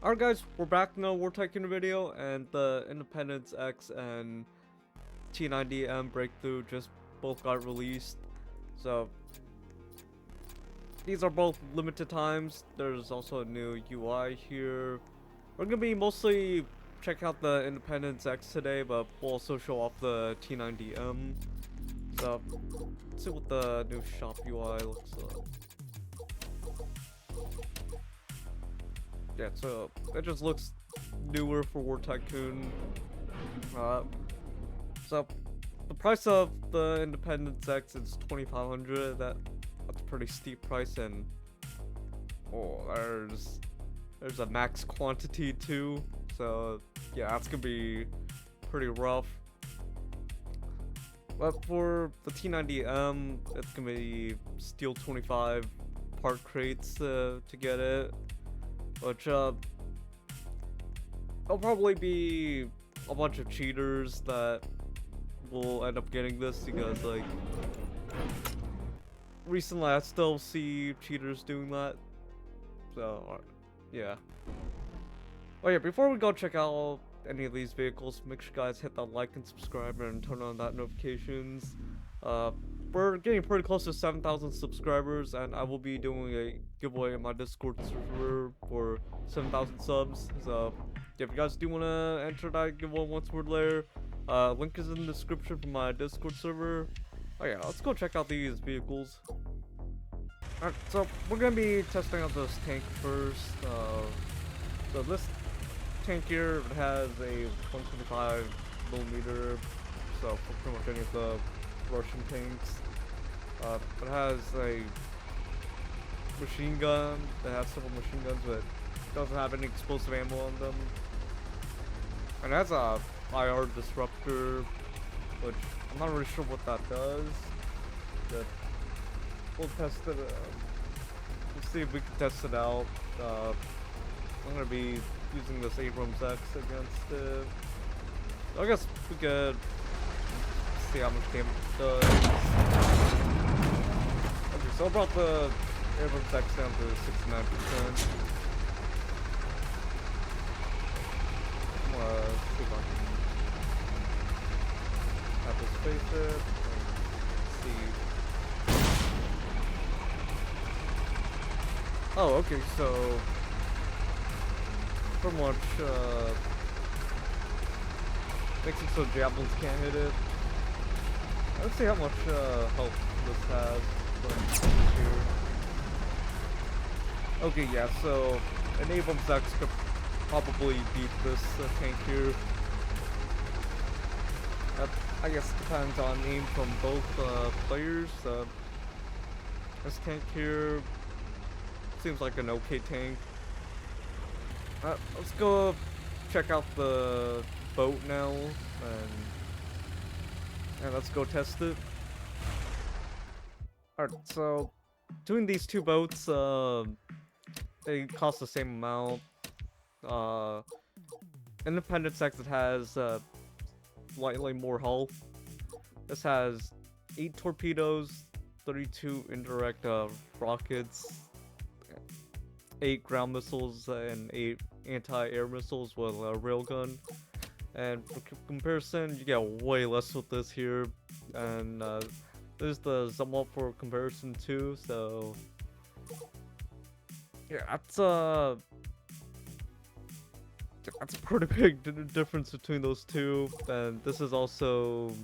Alright guys, we're back in a War Tycoon video, and the Independence X and T90M Breakthrough just both got released. So, these are both limited times. There's also a new UI here. We're gonna be mostly checking out the Independence X today, but we'll also show off the T90M. So, let's see what the new shop UI looks like. Yeah, so it just looks newer for War Tycoon. So the price of the Independence X is 2,500. That's a pretty steep price, and oh, there's a max quantity too. So yeah, that's gonna be pretty rough. But for the T90M, it's gonna be steel 25 part crates to get it. Which, there'll probably be a bunch of cheaters that will end up getting this because, like, recently I still see cheaters doing that. So, yeah. Oh yeah, before we go check out any of these vehicles, make sure you guys hit that like and subscribe and turn on that notifications. We're getting pretty close to 7,000 subscribers, and I will be doing a giveaway in my Discord server for 7,000 subs. So, if you guys do want to enter that giveaway once we're there, link is in the description for my Discord server. Oh yeah, let's go check out these vehicles. Alright, so we're gonna be testing out this tank first. So this tank here has a 125mm, so for pretty much any of the Russian tanks. It has a machine gun that has several machine guns, but doesn't have any explosive ammo on them. And it has a IR disruptor, which I'm not really sure what that does. But we'll test it. We'll see if we can test it out. I'm gonna be using this Abrams X against it. I guess we could see how much damage it does. Okay, so I brought the Abrams X down to 69%. I'm gonna see if I can have this face it and see. Oh, okay, so pretty much makes it so javelins can't hit it. Let's see how much health this has. Here. Okay, yeah, so an Abrams X could probably beat this tank here. I guess depends on aim from both players. This tank here seems like an okay tank. Let's go check out the boat now, and let's go test it. Alright, so doing these two boats, they cost the same amount. Independence X has slightly more health. This has 8 torpedoes, 32 indirect rockets, 8 ground missiles, and 8 anti-air missiles with a railgun. And for comparison, you get way less with this here. And there's the somewhat for comparison too. So yeah, that's a pretty big difference between those two. And this is also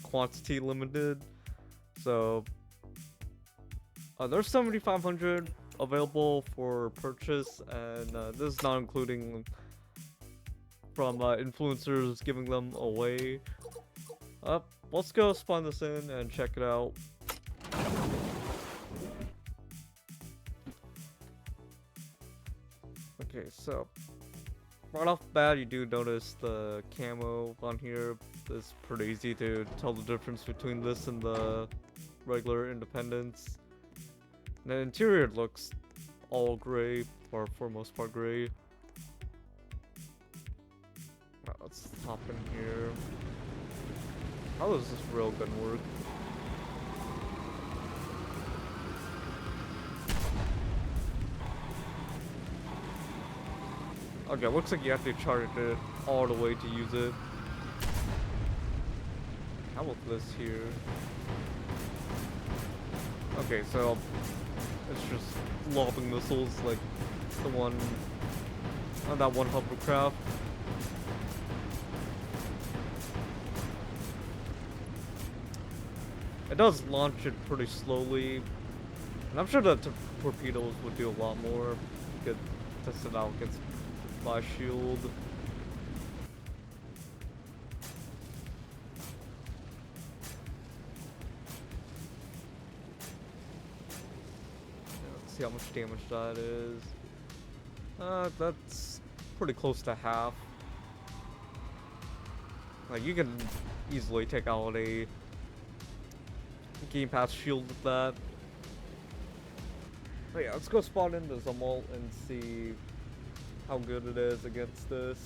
quantity limited. So there's 7,500 available for purchase, and this is not including from influencers giving them away. Let's go spawn this in and check it out. Okay, so right off the bat, you do notice the camo on here. It's pretty easy to tell the difference between this and the regular Independence. And the interior looks all gray, or for most part gray. Let's hop in here. How does this railgun work? Okay, looks like you have to charge it all the way to use it. How about this here? Okay, so it's just lobbing missiles like the one on that one hovercraft. It does launch it pretty slowly, and I'm sure the torpedoes would do a lot more. You could test it out against my shield. See how much damage that is. That's pretty close to half. Like, you can easily take out a Game Pass shield with that. But yeah, let's go spawn in the Zumwalt and see how good it is against this.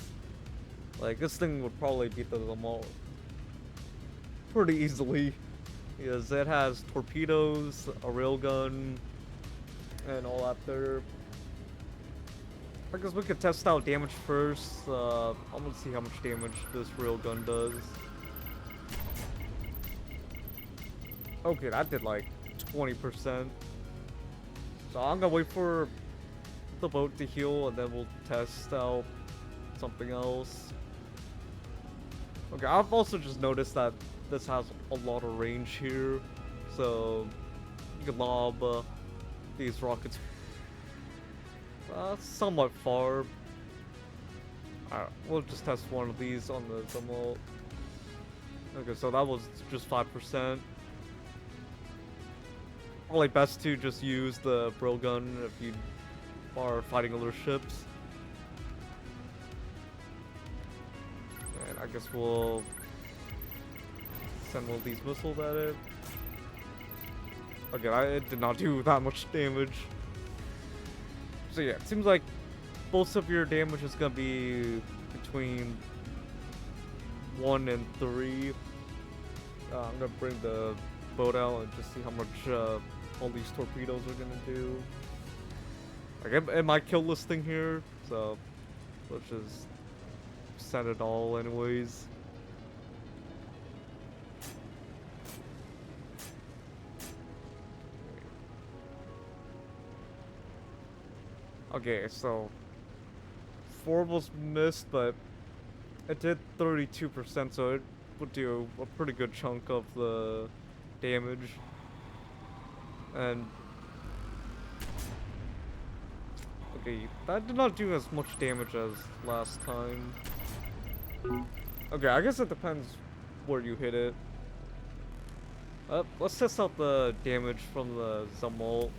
Like, this thing would probably beat the Zumwalt pretty easily, because it has torpedoes, a railgun, and all that there. I guess we could test out damage first. I'm gonna see how much damage this railgun does. Okay, that did like 20%. So I'm gonna wait for the boat to heal and then we'll test out something else. Okay, I've also just noticed that this has a lot of range here. So you can lob these rockets somewhat far. We'll just test one of these on the Zumwalt. Okay, so that was just 5%. Probably best to just use the railgun if you are fighting other ships. And I guess we'll send one of these missiles at it. Okay, it did not do that much damage. So yeah, it seems like most of your damage is gonna be between 1 and 3. I'm gonna bring the boat out and just see how much all these torpedoes are gonna do. Like, it might kill this thing here, so let's just send it all anyways. Okay, so 4 was missed, but it did 32%, so it would do a pretty good chunk of the damage. And okay, that did not do as much damage as last time. Okay, I guess it depends where you hit it. Let's test out the damage from the Zumwalt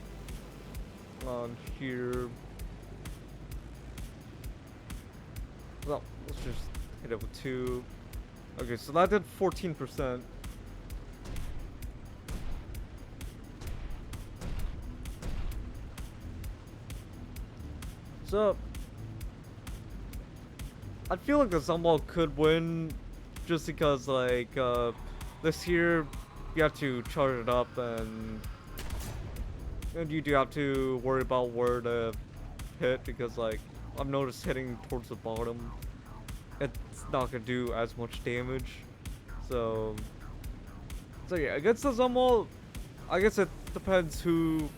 on here. Well, let's just hit it with 2. Okay, so that did 14%. So I feel like the Zumwalt could win just because, like, this here you have to charge it up and you do have to worry about where to hit, because, like, I've noticed hitting towards the bottom, it's not gonna do as much damage. So yeah, against the Zumwalt, I guess it depends who's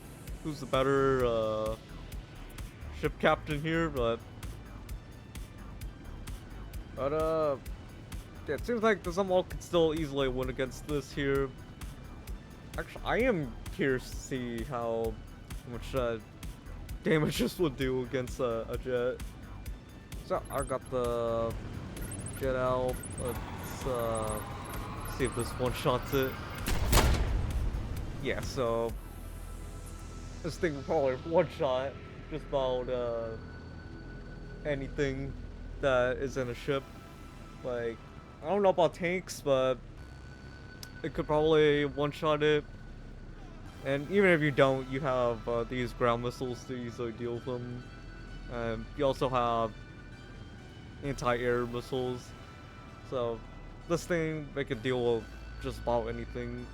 the better ship captain here, but yeah, it seems like the Zumwalt could still easily win against this here. Actually, I am curious to see how much damage this would do against a jet. So I got the jet out. Let's see if this one-shots it. Yeah, so this thing will probably one-shot just about anything that is in a ship. Like, I don't know about tanks, but it could probably one-shot it. And even if you don't, you have these ground missiles to easily deal with them. You also have anti-air missiles. So this thing, they can deal with just about anything.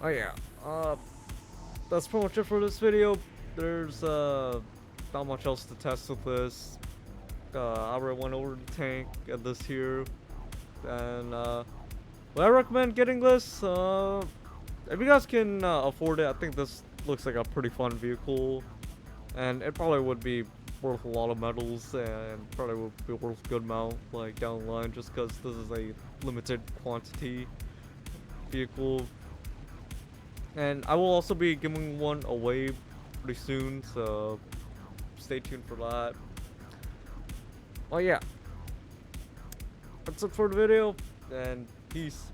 Oh yeah, that's pretty much it for this video. There's not much else to test with this. I already went over the tank at this here, and would I recommend getting this? If you guys can afford it, I think this looks like a pretty fun vehicle, and it probably would be worth a lot of medals, and probably would be worth a good amount like down the line, just because this is a limited quantity vehicle. And I will also be giving one away pretty soon, so stay tuned for that. Oh yeah, that's it for the video, and peace.